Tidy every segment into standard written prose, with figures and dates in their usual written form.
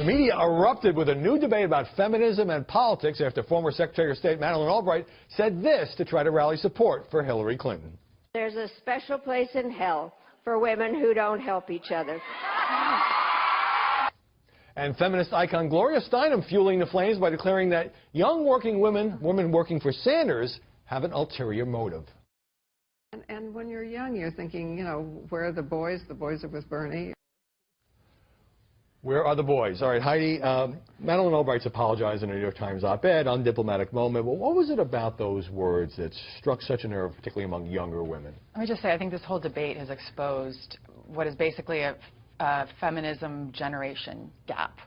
The media erupted with a new debate about feminism and politics after former Secretary of State Madeleine Albright said this to try to rally support for Hillary Clinton. There's a special place in hell for women who don't help each other. And feminist icon Gloria Steinem fueling the flames by declaring that young working women working for Sanders, have an ulterior motive. And when you're young, you're thinking, you know, where are the boys? The boys are with Bernie. Where are the boys? All right, Heidi, Madeleine Albright's apologized in a New York Times op-ed, undiplomatic moment. Well, what was it about those words that struck such a nerve, particularly among younger women? Let me just say, I think this whole debate has exposed what is basically a feminism generation gap.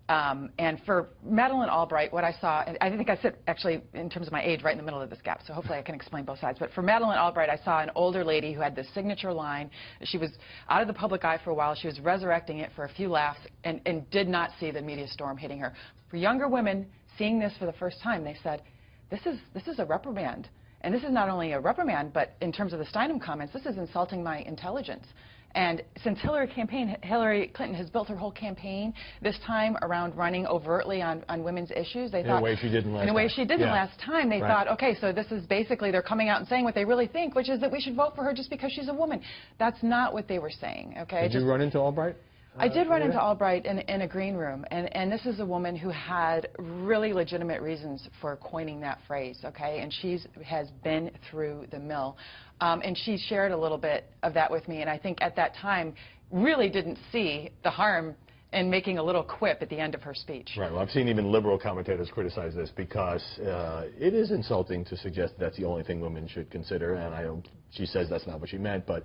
And for Madeleine Albright, what I saw, I think I sit actually in terms of my age right in the middle of this gap, so hopefully I can explain both sides. But for Madeleine Albright, I saw an older lady who had this signature line. She was out of the public eye for a while. She was resurrecting it for a few laughs and did not see the media storm hitting her. For younger women seeing this for the first time, they said, this is a reprimand. And this is not only a reprimand, but in terms of the Steinem comments, this is insulting my intelligence. And since Hillary Clinton has built her whole campaign this time around running overtly on women's issues, they thought... In a way she didn't last time. In a way she didn't last time. They thought, okay, so this is basically they're coming out and saying what they really think, which is that we should vote for her just because she's a woman. That's not what they were saying, okay? Did you run into Albright? I did run into Albright in a green room, and this is a woman who had really legitimate reasons for coining that phrase, okay? And she has been through the mill. And she shared a little bit of that with me, and I think at that time really didn't see the harm in making a little quip at the end of her speech. Right. Well, I've seen even liberal commentators criticize this because it is insulting to suggest that's the only thing women should consider, and she says that's not what she meant, but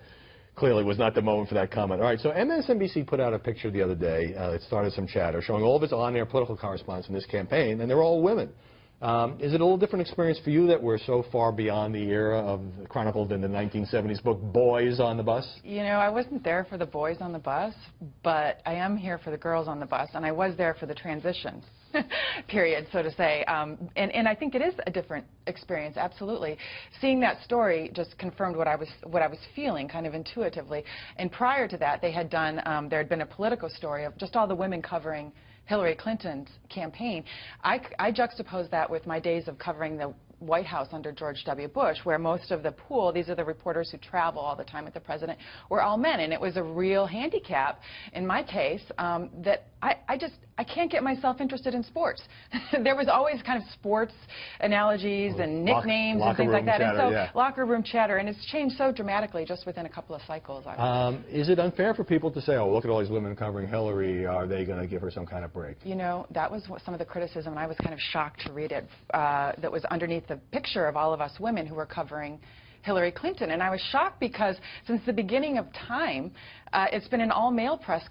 clearly was not the moment for that comment. All right, so MSNBC put out a picture the other day. It started some chatter showing all of its on-air political correspondents in this campaign, and they're all women. Is it a little different experience for you that we're so far beyond the era of chronicled in the 1970s book Boys on the Bus? You know, I wasn't there for the boys on the bus, but I am here for the girls on the bus, and I was there for the transition period, so to say. And I think it is a different experience, absolutely. Seeing that story just confirmed what I was feeling kind of intuitively. And prior to that, they had done, there had been a Politico story of just all the women covering Hillary Clinton's campaign. I juxtaposed that with my days of covering the White House under George W. Bush, where most of the pool, these are the reporters who travel all the time with the president, were all men. And it was a real handicap, in my case, that I can't get myself interested in sports. There was always kind of sports analogies and nicknames and things like that. Chatter, and so locker room chatter, and it's changed so dramatically just within a couple of cycles. Is it unfair for people to say, oh, look at all these women covering Hillary, are they going to give her some kind of break? You know, that was some of the criticism, and I was kind of shocked to read it, that was underneath the picture of all of us women who were covering Hillary Clinton. And I was shocked because since the beginning of time, it's been an all-male press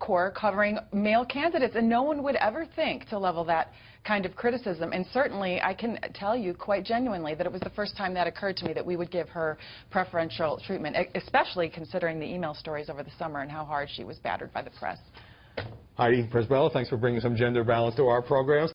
corps covering male candidates, and no one would ever think to level that kind of criticism. And certainly, I can tell you quite genuinely that it was the first time that occurred to me that we would give her preferential treatment, especially considering the email stories over the summer and how hard she was battered by the press. Heidi Presbella, thanks for bringing some gender balance to our programs.